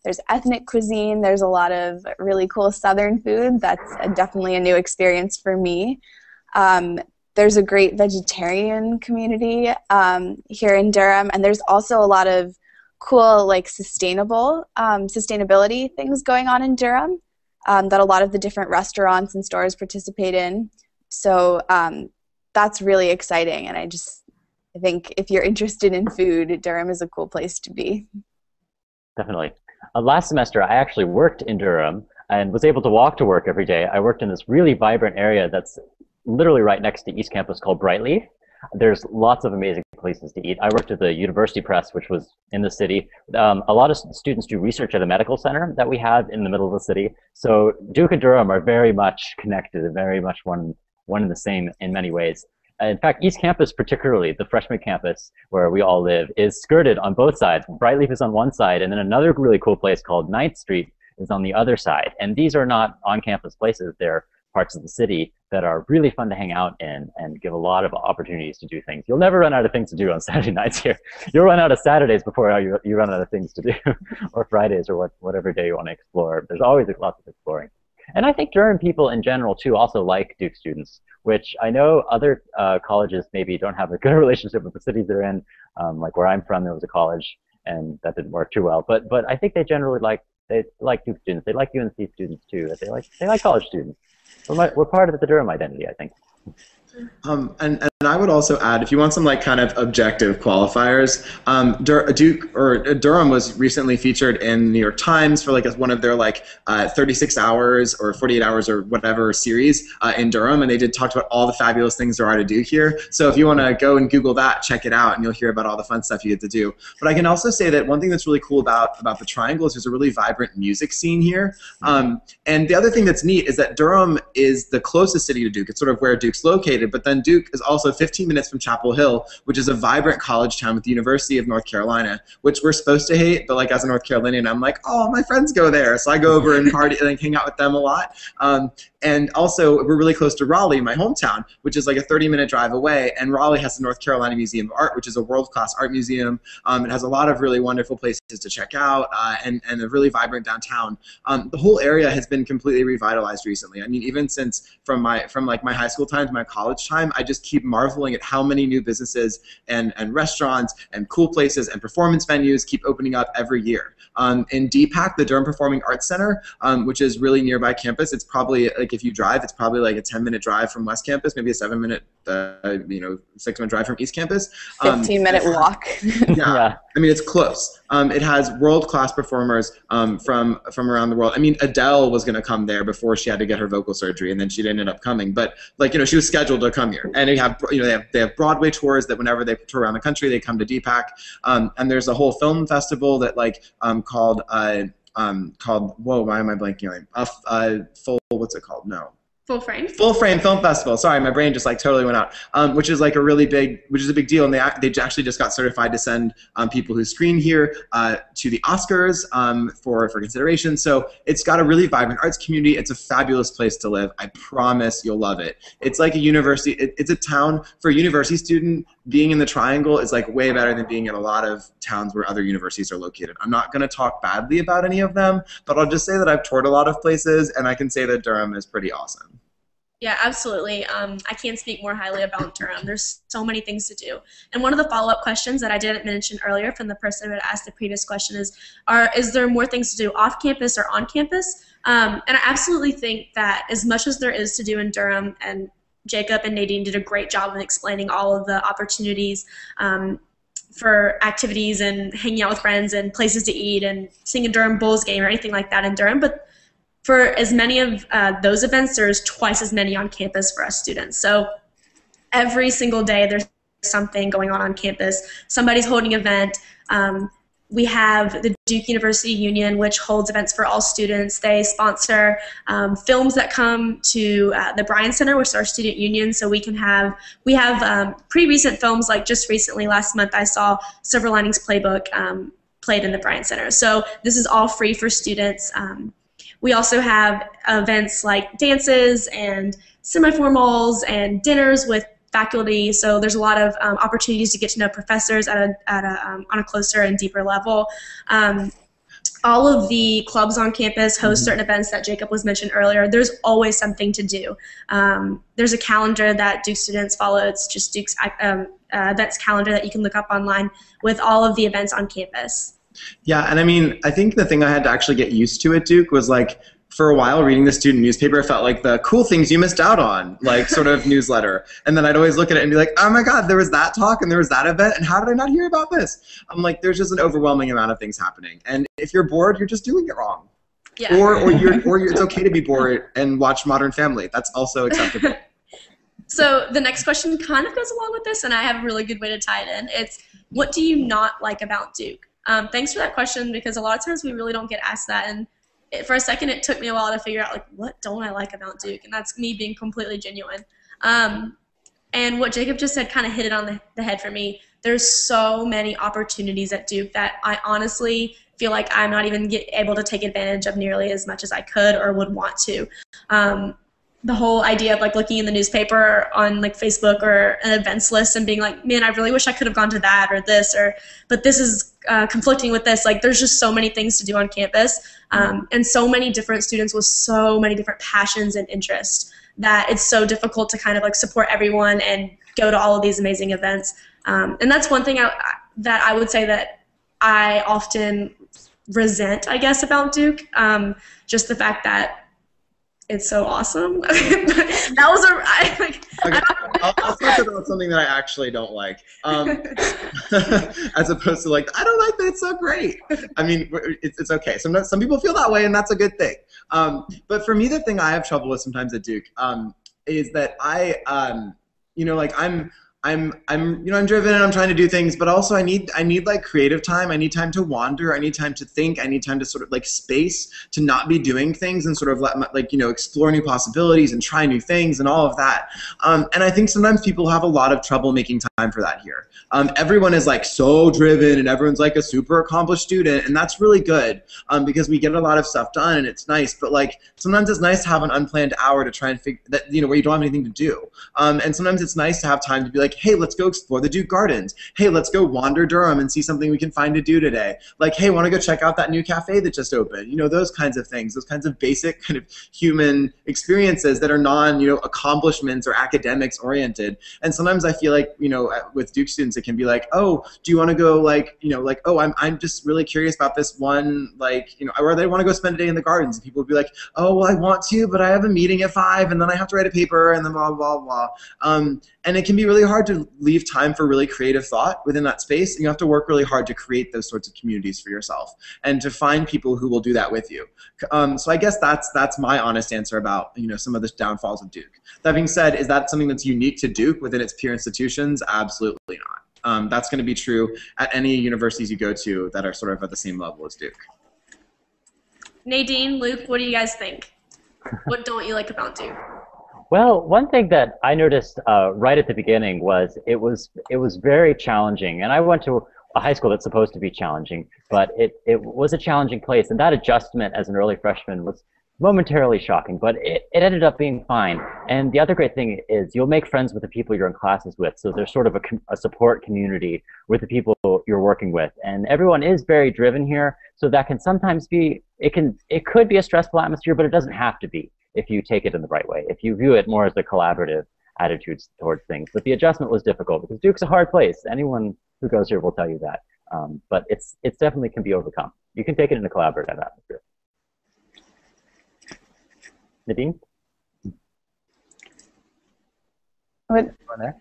[SPEAKER 4] There's ethnic cuisine. There's a lot of really cool Southern food. That's definitely a new experience for me. There's a great vegetarian community here in Durham, and there's also a lot of cool like sustainability things going on in Durham that a lot of the different restaurants and stores participate in. So that's really exciting, and I think if you're interested in food, Durham is a cool place to be.
[SPEAKER 3] Definitely. Last semester, I actually worked in Durham and was able to walk to work every day. I worked in this really vibrant area that's literally right next to East Campus called Brightleaf. There's lots of amazing places to eat. I worked at the University Press, which was in the city. A lot of students do research at a medical center that we have in the middle of the city. So Duke and Durham are very much connected and very much one and the same in many ways. In fact, East Campus particularly, the freshman campus where we all live, is skirted on both sides. Brightleaf is on one side, and then another really cool place called 9th Street is on the other side. And these are not on-campus places. They're parts of the city that are really fun to hang out in and give a lot of opportunities to do things. You'll never run out of things to do on Saturday nights here. You'll run out of Saturdays before you run out of things to do, or Fridays, or whatever day you want to explore. There's always lots of exploring. And I think Durham people in general, too, also like Duke students, which I know other colleges maybe don't have a good relationship with the cities they're in. Like where I'm from, there was a college, and that didn't work too well. But I think they generally like Duke students. They like UNC students, too. They like college students. We're part of the Durham identity, I think.
[SPEAKER 2] And I would also add, if you want some like kind of objective qualifiers, Durham was recently featured in New York Times for like one of their like 36 hours or 48 hours or whatever series in Durham, and they talked about all the fabulous things there are to do here. So if you want to go and Google that, check it out, and you'll hear about all the fun stuff you get to do. But I can also say that one thing that's really cool about the Triangle is there's a really vibrant music scene here. And the other thing that's neat is that Durham is the closest city to Duke. It's sort of where Duke's located, but then Duke is also 15 minutes from Chapel Hill, which is a vibrant college town with the University of North Carolina, which we're supposed to hate, but like as a North Carolinian, I'm like, oh, my friends go there, so I go over and party and hang out with them a lot. And also, we're really close to Raleigh, my hometown, which is like a 30-minute drive away, and Raleigh has the North Carolina Museum of Art, which is a world-class art museum. It has a lot of really wonderful places to check out, and a really vibrant downtown. The whole area has been completely revitalized recently. I mean, even since from like my high school time to my college time, I just keep marveling at how many new businesses and restaurants and cool places and performance venues keep opening up every year. In DPAC, the Durham Performing Arts Center, which is really nearby campus, it's probably like if you drive, it's probably like a 10-minute drive from West Campus, maybe a 7-minute, 6-minute drive from East Campus.
[SPEAKER 4] 15-minute walk.
[SPEAKER 2] Yeah, I mean it's close. It has world-class performers from around the world. I mean, Adele was going to come there before she had to get her vocal surgery, and then she ended up coming. But she was scheduled to come here. And they have Broadway tours that whenever they tour around the country, they come to DPAC. And there's a whole film festival that called whoa, why am I blanking on? What's it called? No.
[SPEAKER 1] Full Frame?
[SPEAKER 2] Full Frame Film Festival. Sorry, my brain just like totally went out. Which is like a big deal, and they actually just got certified to send people who screen here to the Oscars for consideration. So it's got a really vibrant arts community. It's a fabulous place to live. I promise you'll love it. It's like a university. It's a town for a university student. Being in the Triangle is like way better than being in a lot of towns where other universities are located. I'm not going to talk badly about any of them, but I'll just say that I've toured a lot of places, and I can say that Durham is pretty awesome.
[SPEAKER 1] Yeah, absolutely. I can't speak more highly about Durham. There's so many things to do. And one of the follow-up questions that I didn't mention earlier from the person who had asked the previous question is there more things to do off campus or on campus? And I absolutely think that as much as there is to do in Durham, and Jacob and Nadine did a great job of explaining all of the opportunities for activities and hanging out with friends and places to eat and seeing a Durham Bulls game or anything like that in Durham. But for as many of those events, there's twice as many on campus for us students. So every single day there's something going on campus. Somebody's holding an event. We have the Duke University Union, which holds events for all students. They sponsor films that come to the Bryan Center, which is our student union, so we have pretty recent films, like just recently, last month, I saw Silver Linings Playbook played in the Bryan Center. So this is all free for students. We also have events like dances and semi-formals and dinners with faculty, so there's a lot of opportunities to get to know professors on a closer and deeper level. All of the clubs on campus host certain events that Jacob was mentioned earlier. There's always something to do. There's a calendar that Duke students follow. It's just Duke's events calendar that you can look up online with all of the events on campus.
[SPEAKER 2] Yeah, and I mean, I think the thing I had to actually get used to at Duke was like, for a while reading the student newspaper, it felt like the cool things you missed out on, like sort of newsletter. And then I'd always look at it and be like, oh my God, there was that talk and there was that event, and how did I not hear about this? I'm like, there's just an overwhelming amount of things happening. And if you're bored, you're just doing it wrong.
[SPEAKER 1] Yeah.
[SPEAKER 2] Or it's okay to be bored and watch Modern Family. That's also acceptable.
[SPEAKER 1] So the next question kind of goes along with this, and I have a really good way to tie it in. It's, what do you not like about Duke? Thanks for that question, because a lot of times we really don't get asked that. And for a second, it took me a while to figure out, like, what don't I like about Duke? And that's me being completely genuine. And what Jacob just said kind of hit it on the head for me. There's so many opportunities at Duke that I honestly feel like I'm not even able to take advantage of nearly as much as I could or would want to. The whole idea of like looking in the newspaper on like Facebook or an events list and being like, man, I really wish I could have gone to that or this, but this is conflicting with this. Like, there's just so many things to do on campus, and so many different students with so many different passions and interests that it's so difficult to kind of like support everyone and go to all of these amazing events. And that's one thing that I would say that I often resent, I guess, about Duke. Just the fact that it's so awesome. That was
[SPEAKER 2] I'll talk about something that I actually don't like, as opposed to like, I don't like that it's so great. I mean, it's okay. Some people feel that way, and that's a good thing. But for me, the thing I have trouble with sometimes at Duke is that I'm driven and I'm trying to do things, but also I need like creative time. I need time to wander. I need time to think. I need time to sort of like space to not be doing things and sort of explore new possibilities and try new things and all of that. And I think sometimes people have a lot of trouble making time for that here. Everyone is like so driven and everyone's like a super accomplished student, and that's really good because we get a lot of stuff done and it's nice. But like sometimes it's nice to have an unplanned hour to try and figure that, where you don't have anything to do. And sometimes it's nice to have time to be like, hey, let's go explore the Duke Gardens. Hey, let's go wander Durham and see something we can find to do today. Like, hey, want to go check out that new cafe that just opened? Those kinds of things, those kinds of basic kind of human experiences that are accomplishments or academics oriented. And sometimes I feel like, with Duke students, it can be like, oh, do you want to go oh, I'm just really curious about this one, or they want to go spend a day in the gardens. And people would be like, oh, well, I want to, but I have a meeting at 5 and then I have to write a paper and then blah, blah, blah. And it can be really hard to leave time for really creative thought within that space. And you have to work really hard to create those sorts of communities for yourself and to find people who will do that with you. So I guess that's my honest answer about some of the downfalls of Duke. That being said, is that something that's unique to Duke within its peer institutions? Absolutely not. That's going to be true at any universities you go to that are sort of at the same level as Duke.
[SPEAKER 1] Nadine, Luke, what do you guys think? What don't you like about Duke?
[SPEAKER 3] Well, one thing that I noticed right at the beginning was it was very challenging, and I went to a high school that's supposed to be challenging, but it was a challenging place, and that adjustment as an early freshman was momentarily shocking, but it ended up being fine. And the other great thing is you'll make friends with the people you're in classes with, so there's sort of a support community with the people you're working with, and everyone is very driven here, so that can sometimes be, it could be a stressful atmosphere, but it doesn't have to be if you take it in the right way, if you view it more as a collaborative attitudes towards things. But the adjustment was difficult because Duke's a hard place. Anyone who goes here will tell you that. But it's definitely can be overcome. You can take it in a collaborative atmosphere. Nadine?
[SPEAKER 4] What?
[SPEAKER 3] On there?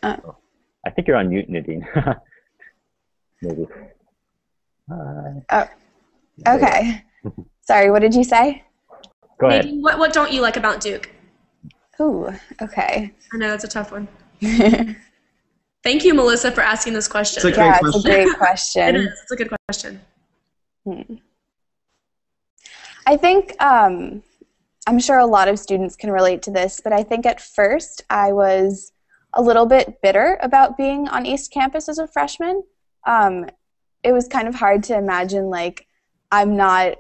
[SPEAKER 3] I think think you're on mute, Nadine. Maybe.
[SPEAKER 4] Oh, okay. Sorry, what did you say?
[SPEAKER 3] Go ahead.
[SPEAKER 1] Nadine, what don't you like about Duke?
[SPEAKER 4] Ooh, okay.
[SPEAKER 1] I know, that's a tough one. Thank you, Melissa, for asking this question.
[SPEAKER 2] It's a great question.
[SPEAKER 4] It's a great question.
[SPEAKER 1] It is. It's a good question.
[SPEAKER 4] I think I'm sure a lot of students can relate to this, but I think at first I was a little bit bitter about being on East Campus as a freshman. It was kind of hard to imagine, like, I'm not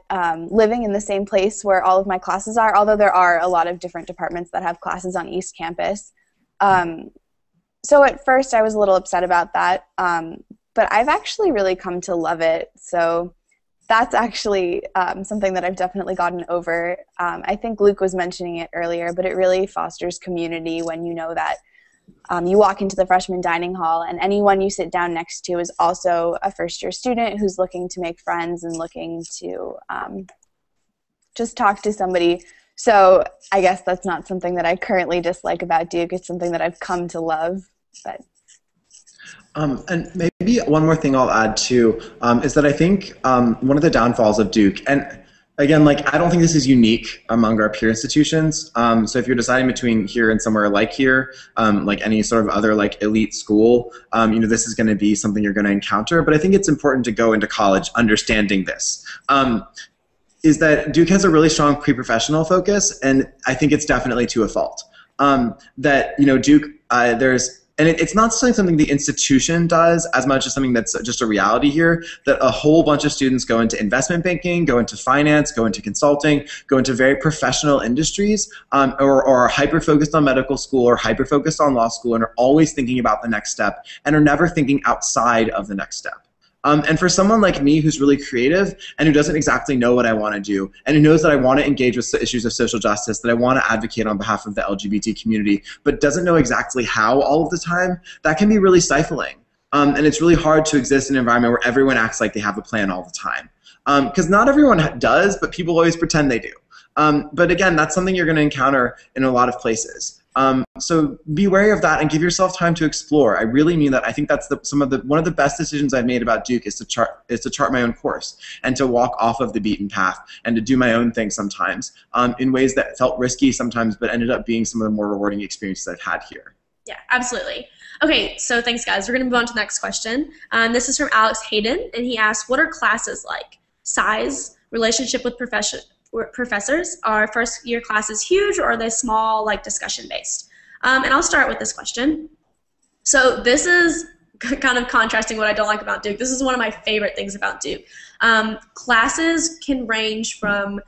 [SPEAKER 4] living in the same place where all of my classes are, although there are a lot of different departments that have classes on East Campus. So at first I was a little upset about that, but I've actually really come to love it. So that's actually something that I've definitely gotten over. I think Luke was mentioning it earlier, but it really fosters community when you know that you walk into the freshman dining hall and anyone you sit down next to is also a first-year student who's looking to make friends and looking to just talk to somebody. So I guess that's not something that I currently dislike about Duke. It's something that I've come to love. But
[SPEAKER 2] and maybe one more thing I'll add too is that I think one of the downfalls of Duke, and again, like, I don't think this is unique among our peer institutions. So if you're deciding between here and somewhere like here, like any sort of other like elite school, you know, this is going to be something you're going to encounter. But I think it's important to go into college understanding this. Is that Duke has a really strong pre-professional focus, and I think it's definitely to a fault. That, you know, Duke, it's not something the institution does as much as something that's just a reality here, that a whole bunch of students go into investment banking, go into finance, go into consulting, go into very professional industries, or are hyper-focused on medical school or hyper-focused on law school and are always thinking about the next step and are never thinking outside of the next step. And for someone like me who's really creative and who doesn't exactly know what I want to do and who knows that I want to engage with issues of social justice, that I want to advocate on behalf of the LGBT community, but doesn't know exactly how all of the time, that can be really stifling. And it's really hard to exist in an environment where everyone acts like they have a plan all the time. Because not everyone does, but people always pretend they do. But again, that's something you're going to encounter in a lot of places. So be wary of that and give yourself time to explore. I really mean that. I think that's one of the best decisions I've made about Duke is to chart my own course and to walk off of the beaten path and to do my own thing sometimes in ways that felt risky sometimes, but ended up being some of the more rewarding experiences I've had here.
[SPEAKER 1] Yeah, absolutely. Okay, so thanks, guys. We're going to move on to the next question. This is from Alex Hayden, and he asks, what are classes like? Size, relationship with professors? Are first-year classes huge, or are they small, like discussion-based? And I'll start with this question. So this is kind of contrasting what I don't like about Duke. This is one of my favorite things about Duke. Classes can range from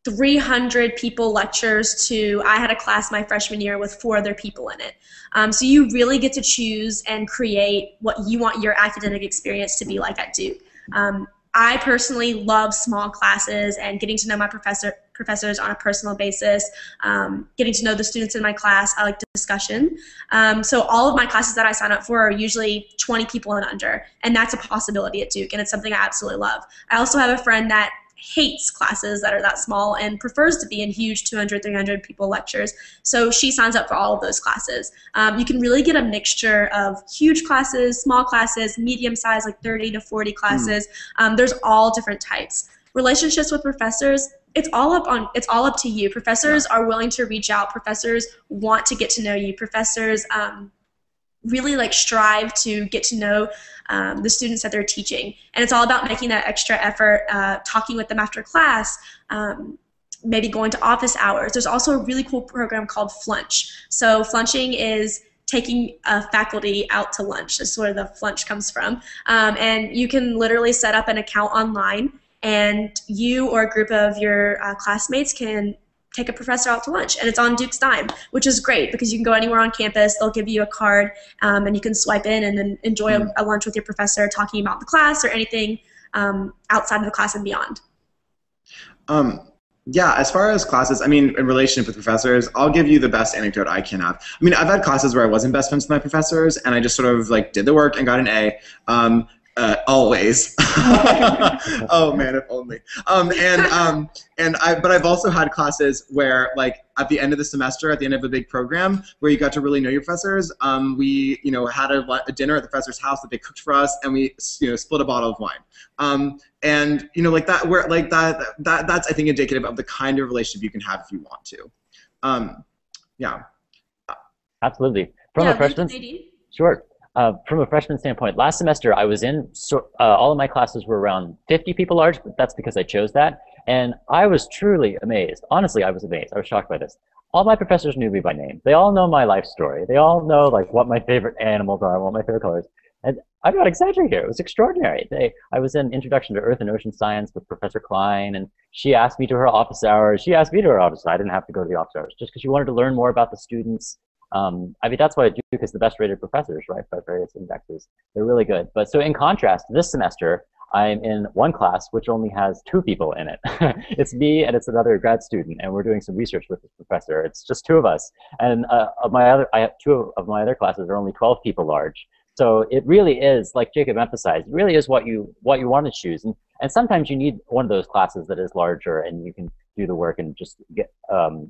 [SPEAKER 1] 300 people lectures to, I had a class my freshman year with 4 other people in it. So you really get to choose and create what you want your academic experience to be like at Duke. I personally love small classes and getting to know my professors on a personal basis, getting to know the students in my class. I like discussion. So all of my classes that I sign up for are usually 20 people and under, and that's a possibility at Duke, and it's something I absolutely love. I also have a friend that hates classes that are that small and prefers to be in huge 200, 300 people lectures. So she signs up for all of those classes. You can really get a mixture of huge classes, small classes, medium size, like 30 to 40 classes. There's all different types. Relationships with professors, it's all up to you. Professors are willing to reach out. Professors want to get to know you. Professors really like strive to get to know the students that they're teaching. And it's all about making that extra effort, talking with them after class, maybe going to office hours. There's also a really cool program called Flunch. So flunching is taking faculty out to lunch. That's where the flunch comes from. And you can literally set up an account online, and you or a group of your classmates can take a professor out to lunch, and it's on Duke's dime, which is great because you can go anywhere on campus. They'll give you a card, and you can swipe in and then enjoy a lunch with your professor talking about the class or anything outside of the class and beyond.
[SPEAKER 2] Yeah, as far as classes, I mean, in relationship with professors, I'll give you the best anecdote I can have. I mean, I've had classes where I wasn't best friends with my professors, and I just sort of like did the work and got an A. Always. Oh man, if only. But I've also had classes where, like, at the end of the semester, at the end of a big program, where you got to really know your professors. We, had a dinner at the professor's house that they cooked for us, and we, split a bottle of wine. Like that, where like that's I think indicative of the kind of relationship you can have if you want to. Yeah.
[SPEAKER 3] Absolutely. From a freshman. Sure. From a freshman standpoint, last semester I was in, all of my classes were around 50 people large, but that's because I chose that. And I was truly amazed. Honestly, I was amazed. I was shocked by this. All my professors knew me by name. They all know my life story. They all know like what my favorite animals are, what my favorite colors. And I'm not exaggerating here. It was extraordinary. I was in Introduction to Earth and Ocean Science with Professor Klein, and she asked me to her office hours. She asked me to her office hours. I didn't have to go to the office hours just because she wanted to learn more about the students. That's why Duke is the best rated professors, right, by various indexes. They're really good. But so in contrast, this semester, I'm in one class which only has 2 people in it. It's me and it's another grad student, and we're doing some research with this professor. It's just 2 of us. And I have 2 of my other classes are only 12 people large. So it really is, like Jacob emphasized, it really is what you want to choose. And sometimes you need one of those classes that is larger and you can do the work and just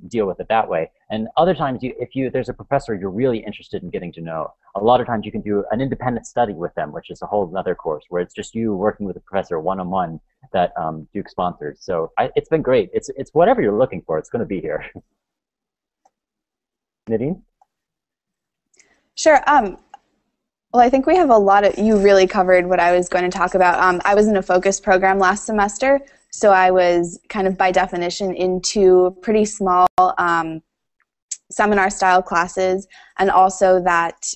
[SPEAKER 3] deal with it that way. And other times, if there's a professor you're really interested in getting to know, a lot of times you can do an independent study with them, which is a whole other course where it's just you working with a professor one-on-one that Duke sponsors. So it's been great. It's whatever you're looking for, it's going to be here. Nadine?
[SPEAKER 4] Sure. Well, I think we have you really covered what I was going to talk about. I was in a focus program last semester, so I was kind of by definition in 2 pretty small seminar-style classes, and also that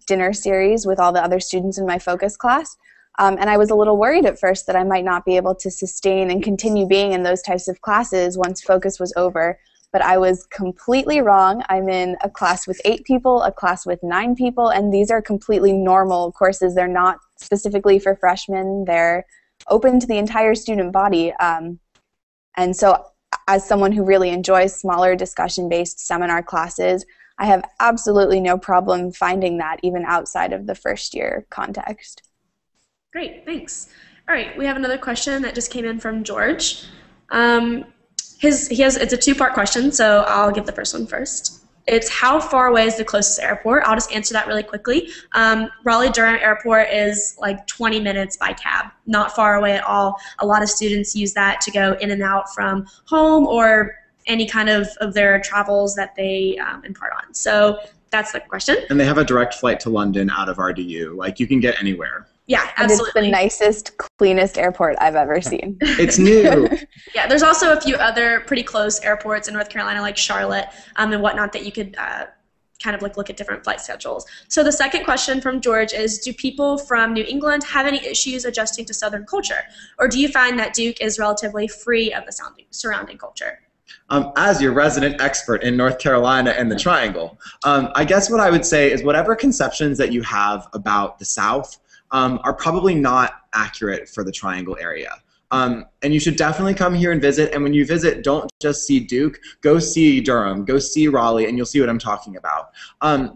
[SPEAKER 4] dinner series with all the other students in my focus class. And I was a little worried at first that I might not be able to sustain and continue being in those types of classes once focus was over. But I was completely wrong. I'm in a class with 8 people, a class with 9 people, and these are completely normal courses. They're not specifically for freshmen. They're open to the entire student body. And so as someone who really enjoys smaller discussion-based seminar classes, I have absolutely no problem finding that even outside of the first year context.
[SPEAKER 1] Great, thanks. All right, we have another question that just came in from George. It's a 2-part question, so I'll give the first one first. It's how far away is the closest airport? I'll just answer that really quickly. Raleigh-Durham Airport is like 20 minutes by cab, not far away at all. A lot of students use that to go in and out from home or any kind of their travels that they impart on. So that's the question. And
[SPEAKER 2] they have a direct flight to London out of RDU. Like, you can get anywhere.
[SPEAKER 1] Yeah, absolutely.
[SPEAKER 4] And it's the nicest, cleanest airport I've ever seen.
[SPEAKER 2] It's new.
[SPEAKER 1] Yeah, there's also a few other pretty close airports in North Carolina, like Charlotte and whatnot, that you could kind of like look at different flight schedules. So the second question from George is, do people from New England have any issues adjusting to Southern culture? Or do you find that Duke is relatively free of the surrounding culture?
[SPEAKER 2] As your resident expert in North Carolina and the Triangle, I guess what I would say is whatever conceptions that you have about the South are probably not accurate for the Triangle area. And you should definitely come here and visit. And when you visit, don't just see Duke. Go see Durham. Go see Raleigh, and you'll see what I'm talking about.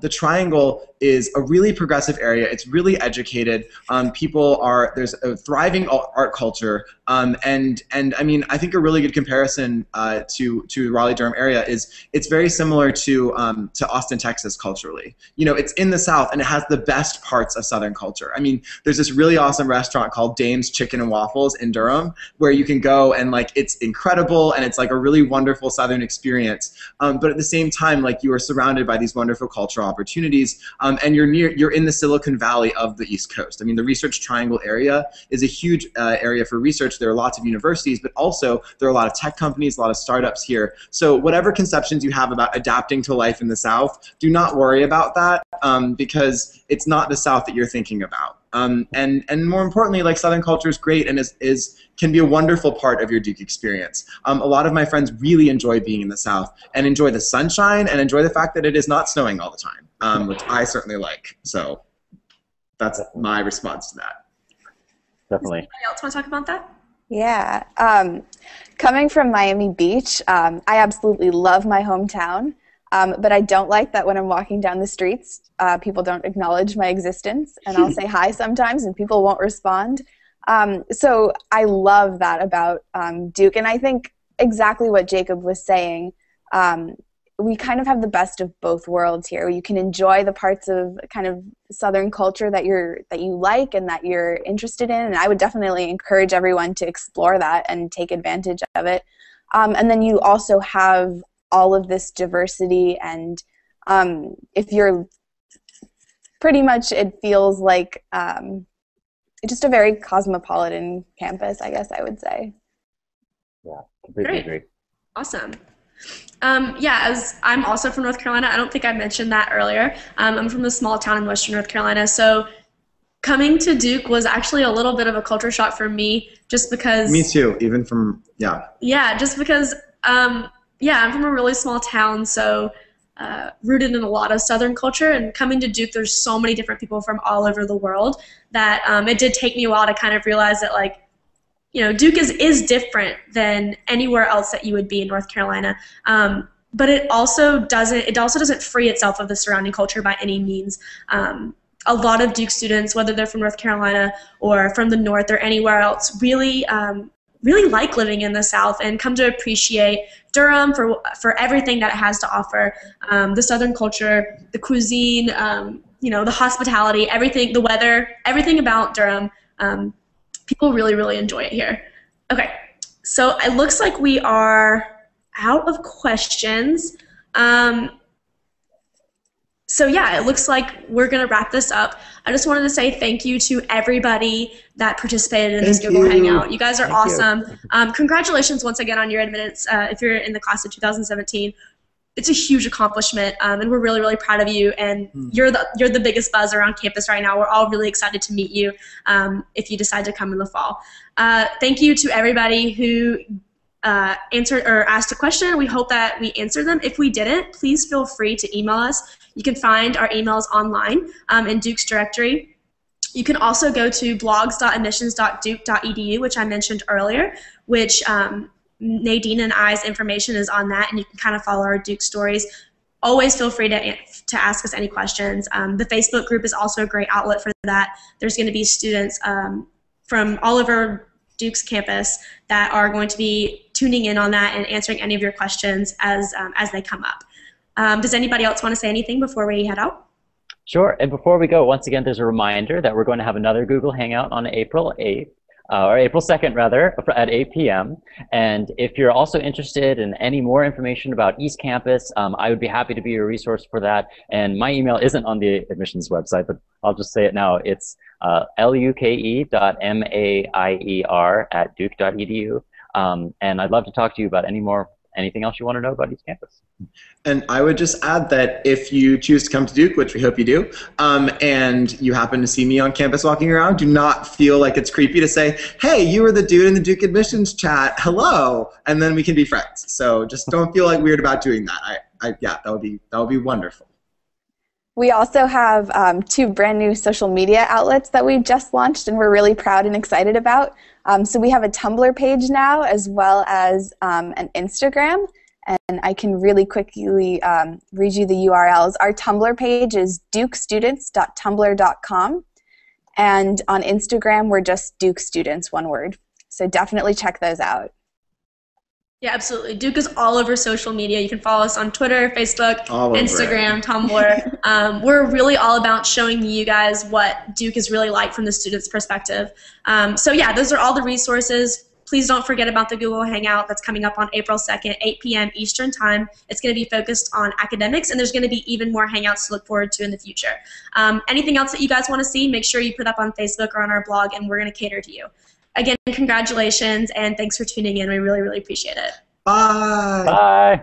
[SPEAKER 2] The Triangle is a really progressive area. It's really educated. There's a thriving art culture. And I mean, I think a really good comparison to Raleigh-Durham area is it's very similar to Austin, Texas culturally. You know, it's in the South, and it has the best parts of Southern culture. I mean, there's this really awesome restaurant called Dame's Chicken and Waffles in Durham, where you can go and like it's incredible and it's like a really wonderful Southern experience. But at the same time, like you are surrounded by these wonderful cultural opportunities, and you're in the Silicon Valley of the East Coast. I mean, the Research Triangle area is a huge area for research. There are lots of universities, but also there are a lot of tech companies, a lot of startups here. So whatever conceptions you have about adapting to life in the South, do not worry about that because it's not the South that you're thinking about. And more importantly, like Southern culture is great and can be a wonderful part of your Duke experience. A lot of my friends really enjoy being in the South and enjoy the sunshine and enjoy the fact that it is not snowing all the time, which I certainly like. So that's my response to that.
[SPEAKER 3] Definitely.
[SPEAKER 1] Does anybody else want to talk about that?
[SPEAKER 4] Yeah. Coming from Miami Beach, I absolutely love my hometown. But I don't like that when I'm walking down the streets, people don't acknowledge my existence, and I'll say hi sometimes and people won't respond. So I love that about Duke, and I think exactly what Jacob was saying. We kind of have the best of both worlds here. You can enjoy the parts of kind of Southern culture that you like and that you're interested in, and I would definitely encourage everyone to explore that and take advantage of it. And then you also have all of this diversity, and if you're pretty much, it feels like just a very cosmopolitan campus, I guess I would say.
[SPEAKER 3] Yeah, completely agree.
[SPEAKER 1] Awesome. Yeah, as I'm also from North Carolina, I don't think I mentioned that earlier. I'm from a small town in western North Carolina, so coming to Duke was actually a little bit of a culture shock for me, just because...
[SPEAKER 2] Me too, even from, yeah.
[SPEAKER 1] Yeah, just because, yeah, I'm from a really small town, so rooted in a lot of Southern culture, and coming to Duke, there's so many different people from all over the world that it did take me a while to kind of realize that, like, you know, Duke is different than anywhere else that you would be in North Carolina. But it also doesn't free itself of the surrounding culture by any means. A lot of Duke students, whether they're from North Carolina or from the North or anywhere else, really like living in the South and come to appreciate Durham for everything that it has to offer. The Southern culture, the cuisine, you know, the hospitality, everything, the weather, everything about Durham. People really, really enjoy it here. Okay, so it looks like we are out of questions. So yeah, it looks like we're going to wrap this up. I just wanted to say thank you to everybody that participated in this Google Hangout. You guys are awesome. Congratulations once again on your admittance if you're in the class of 2017. It's a huge accomplishment, and we're really, really proud of you. And you're the biggest buzz around campus right now. We're all really excited to meet you if you decide to come in the fall. Thank you to everybody who answered or asked a question. We hope that we answered them. If we didn't, please feel free to email us. You can find our emails online in Duke's directory. You can also go to blogs.admissions.duke.edu, which I mentioned earlier, which Nadine and I's information is on that, and you can kind of follow our Duke stories. Always feel free to ask us any questions. The Facebook group is also a great outlet for that. There's going to be students from all over Duke's campus that are going to be tuning in on that and answering any of your questions as they come up. Does anybody else want to say anything before we head out?
[SPEAKER 3] Sure, and before we go, once again, there's a reminder that we're going to have another Google Hangout on April 8th. Or April 2nd, rather, at 8 p.m. And if you're also interested in any more information about East Campus, I would be happy to be your resource for that. And my email isn't on the admissions website, but I'll just say it now. It's luke.maier@duke.edu. And I'd love to talk to you about anything else you want to know about East Campus.
[SPEAKER 2] And I would just add that if you choose to come to Duke, which we hope you do, and you happen to see me on campus walking around, do not feel like it's creepy to say, hey, you were the dude in the Duke admissions chat, hello, and then we can be friends. So just don't feel like weird about doing that. Yeah, that would be wonderful.
[SPEAKER 4] We also have 2 brand new social media outlets that we just launched and we're really proud and excited about. So we have a Tumblr page now as well as an Instagram, and I can really quickly read you the URLs. Our Tumblr page is dukestudents.tumblr.com, and on Instagram we're just Duke Students, one word. So definitely check those out.
[SPEAKER 1] Yeah, absolutely. Duke is all over social media. You can follow us on Twitter, Facebook, Instagram, Tumblr. We're really all about showing you guys what Duke is really like from the student's perspective. So yeah, those are all the resources. Please don't forget about the Google Hangout that's coming up on April 2nd, 8 p.m. Eastern Time. It's going to be focused on academics, and there's going to be even more Hangouts to look forward to in the future. Anything else that you guys want to see, make sure you put up on Facebook or on our blog, and we're going to cater to you. Again, congratulations, and thanks for tuning in. We really, really appreciate it.
[SPEAKER 2] Bye.
[SPEAKER 3] Bye.